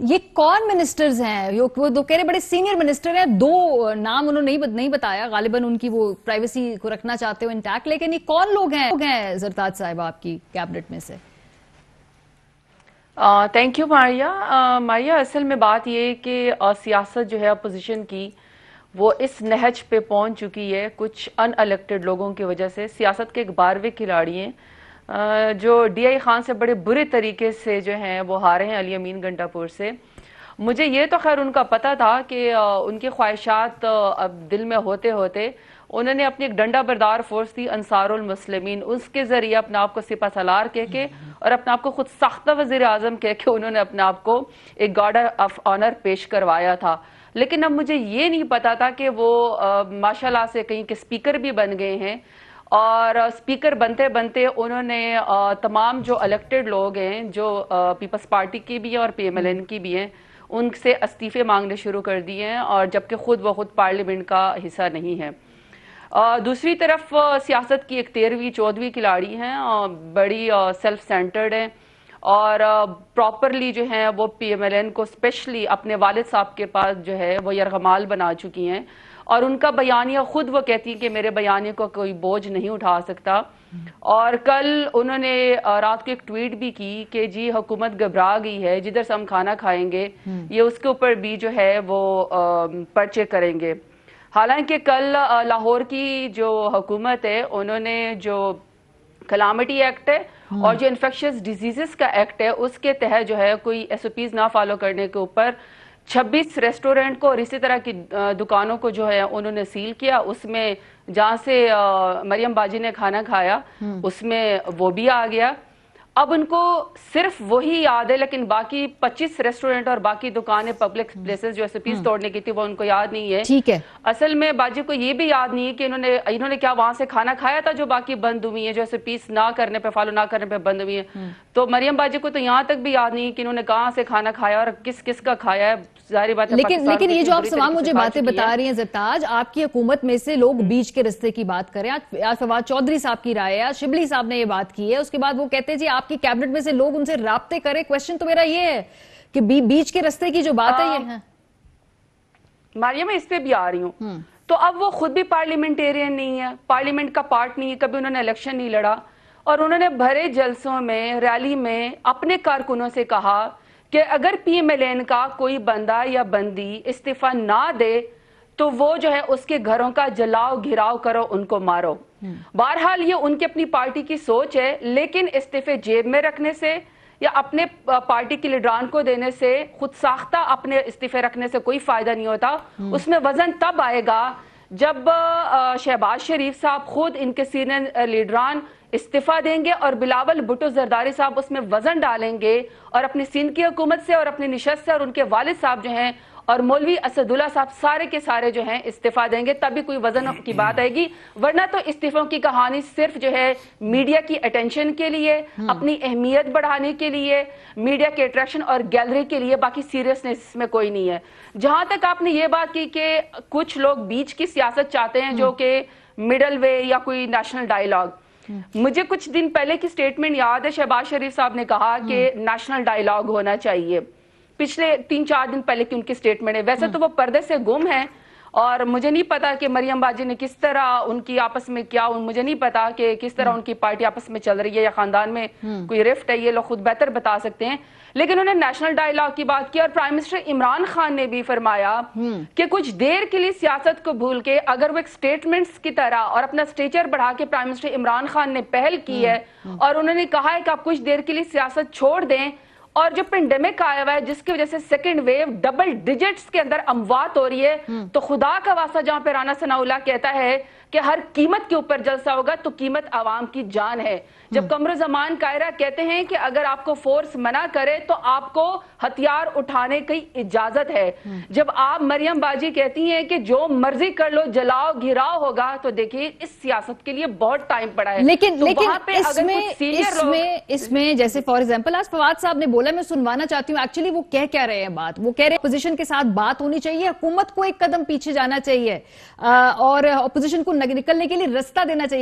یہ کون منسٹرز ہیں؟ وہ دو کہہ رہے بڑے سینئر منسٹر ہیں، دو نام انہوں نے نہیں بتایا، غالباً ان کی وہ پرائیویسی کو رکھنا چاہتے ہو انٹیکٹ، لیکن یہ کون لوگ ہیں زرتاج صاحب آپ کی کیبنٹ میں سے؟ تھینک یو ماریا. اصل میں بات یہ کہ سیاست جو ہے اپوزیشن کی وہ اس نہج پہ پہنچ چکی ہے کچھ ان الیکٹڈ لوگوں کی وجہ سے. سیاست کے ایک 12ویں کھلاڑی ہیں جو ڈی آئی خان سے بڑے برے طریقے سے جو ہیں وہ ہارے ہیں علی امین گھنٹا پور سے. مجھے یہ تو خیر ان کا پتہ تھا کہ ان کی خواہشات اب دل میں ہوتے ہوتے انہوں نے اپنی ایک ڈنڈا بردار فورس تھی انصار المسلمین، اس کے ذریعے اپنے آپ کو سپہ سالار کہہ کے اور اپنے آپ کو خود ساختہ وزیر اعظم کہہ کے انہوں نے اپنے آپ کو ایک گارڈ آف آنر پیش کروایا تھا. لیکن اب مجھے یہ نہیں پتا تھا کہ وہ ماشاءاللہ سے کہیں کے سپیکر بھی بن گئے ہیں، اور سپیکر بنتے بنتے انہوں نے تمام جو الیکٹڈ لوگ ہیں جو پیپلز پارٹی کی بھی ہیں اور پی ایم ایل این کی بھی ہیں ان سے استعفے مانگنے شروع کر دیے ہیں، اور جبکہ وہ خود پارلیمنٹ کا حصہ نہیں ہے. دوسری طرف سیاست کی ایک 13ویں 14ویں کھلاڑی ہیں، بڑی سیلف سینٹرڈ ہیں اور پراپرلی جو ہیں وہ پی ایم ایل این کو اسپیشلی اپنے والد صاحب کے پاس جو ہے وہ یرغمال بنا چکی ہیں، اور ان کا بیانیہ خود وہ کہتی ہیں کہ میرے بیانیے کو کوئی بوجھ نہیں اٹھا سکتا. اور کل انہوں نے رات کو ایک ٹویٹ بھی کی کہ جی حکومت گھبرا گئی ہے، جدھر سے ہم کھانا کھائیں گے یہ اس کے اوپر بھی جو ہے وہ پرچے کریں گے. حالانکہ کل لاہور کی جو حکومت ہے انہوں نے جو کلامٹی ایکٹ ہے اور جو انفیکشس ڈیزیزز کا ایکٹ ہے اس کے تحت جو ہے کوئی ایس او پیز نہ فالو کرنے کے اوپر 26 ریسٹورنٹ کو اور اسی طرح کی دکانوں کو جو ہے انہوں نے سیل کیا. اس میں جہاں سے مریم باجی نے کھانا کھایا اس میں وہ بھی آ گیا. اب ان کو صرف وہی یاد ہے، لیکن باقی 25 ریسٹورنٹ اور باقی دکانیں پبلک پلیسز جو ایسپیز توڑنے کی تھی وہ ان کو یاد نہیں ہے. ٹھیک ہے، اصل میں باجی کو یہ بھی یاد نہیں ہے کہ انہوں نے کیا وہاں سے کھانا کھایا تھا جو باقی بند ہوئی ہیں، جو ایسپیز نہ کرنے پہ فالو نہ کرنے پہ بند ہوئی ہیں. تو مریم باجی کو تو یہاں تک بھی یاد نہیں ہے کہ انہوں نے کہاں سے کھانا کھایا اور کس کس کا کھایا ہے. ظاہری بات ہے لیکن یہ جو آپ سوال مجھے باتیں بتا رہی ہیں زرتاج، آپ کی حکومت میں سے لوگ بیچ کے رستے کی بات کریں. آج فواد چودھری صاحب کی رائے ہے، آج شبلی صاحب نے یہ بات کی ہے، اس کے بعد وہ کہتے ہیں جی آپ کی کیبنٹ میں سے لوگ ان سے رابطے کریں. کویسچن تو میرا یہ ہے کہ بیچ کے رستے کی جو بات ہے یہ ہے. ماریا میں اس پہ بھی آ رہی ہوں. تو اب وہ خود بھی پارلیمنٹیرین نہیں ہے، پارلیمنٹ کا پارٹ نہیں ہے، کبھی انہوں نے الیکشن نہیں لڑا، اور انہوں نے بھرے جلسوں میں ریلی میں اپنے کارکنوں سے کہا کہ اگر پی ایم ایل این کا کوئی بندہ یا بندی استعفیٰ نہ دے تو وہ جو ہے اس کے گھروں کا جلاؤ گھراؤ کرو، ان کو مارو. بہرحال یہ ان کی اپنی پارٹی کی سوچ ہے، لیکن استعفے جیب میں رکھنے سے یا اپنے پارٹی کے لیڈران کو دینے سے، خود ساختہ اپنے استعفے رکھنے سے کوئی فائدہ نہیں ہوتا. اس میں وزن تب آئے گا جب شہباز شریف صاحب خود ان کے سینئر لیڈران استعفیٰ دیں گے اور بلاول بھٹو زرداری صاحب اس میں وزن ڈالیں گے اور اپنی سندھ کی حکومت سے اور اپنی نشست سے اور ان کے والد صاحب جو ہیں اور مولوی اسد اللہ صاحب سارے کے سارے جو ہیں استعفیٰ دیں گے، تبھی کوئی وزن کی بات آئے گی. ورنہ تو استعفوں کی کہانی صرف جو ہے میڈیا کی اٹینشن کے لیے، اپنی اہمیت بڑھانے کے لیے، میڈیا کے اٹریکشن اور گیلری کے لیے، باقی سیریسنس میں کوئی نہیں ہے. جہاں تک آپ نے یہ بات کی کہ کچھ لوگ بیچ کی سیاست چاہتے ہیں جو کہ مڈل وے یا کوئی نیشنل ڈائیلاگ، مجھے کچھ دن پہلے کی سٹیٹمنٹ یاد ہے. شہباز شریف صاحب نے کہا کہ نیشنل ڈائیلاگ ہونا چاہیے، پچھلے 3-4 دن پہلے کی ان کی سٹیٹمنٹ ہے. ویسے تو وہ پردے سے گم ہیں اور مجھے نہیں پتا کہ مریم باجی نے کس طرح ان کی آپس میں کیا، مجھے نہیں پتا کہ کس طرح ان کی پارٹی آپس میں چل رہی ہے یا خاندان میں کوئی رفٹ ہے، یہ لوگ خود بہتر بتا سکتے ہیں. لیکن انہوں نے نیشنل ڈائیلاگ کی بات کی، اور پرائم منسٹر عمران خان نے بھی فرمایا کہ کچھ دیر کے لیے سیاست کو بھول کے اگر وہ ایک سٹیٹمنٹس کی طرح اور اپنا سٹیچر بڑھا کے پرائم منسٹر عمران خان نے پہل کی ہے اور انہوں نے کہا ہے کہ آپ کچھ دیر کے لیے سیاست چھوڑ دیں، اور جو پینڈیمک آیا ہوا ہے جس کی وجہ سے سیکنڈ ویو ڈبل ڈیجٹس کے اندر اموات ہو رہی ہے، تو خدا کا واسطہ جہاں پہ رانا ثناء اللہ کہتا ہے کہ ہر قیمت کے اوپر جلسہ ہوگا تو قیمت عوام کی جان ہے. جب قمر زمان قاہرہ کہتے ہیں کہ اگر آپ کو فورس منع کرے تو آپ کو ہتھیار اٹھانے کی اجازت ہے، جب آپ مریم باجی کہتی ہیں کہ جو مرضی کر لو جلاؤ گھراؤ ہوگا، تو دیکھیے اس سیاست کے لیے بہت ٹائم پڑا ہے. لیکن اس میں جیسے فار ایگزامپل آج فواد صاحب نے بولا، میں سنوانا چاہتی ہوں ایکچولی وہ کہہ کیا رہے ہیں بات. وہ کہہ رہے ہیں اپوزیشن کے ساتھ بات ہونی چاہیے، حکومت کو ایک قدم پیچھے جانا چاہیے اور اپوزیشن کو نکلنے کے لیے رستہ دینا چاہیے.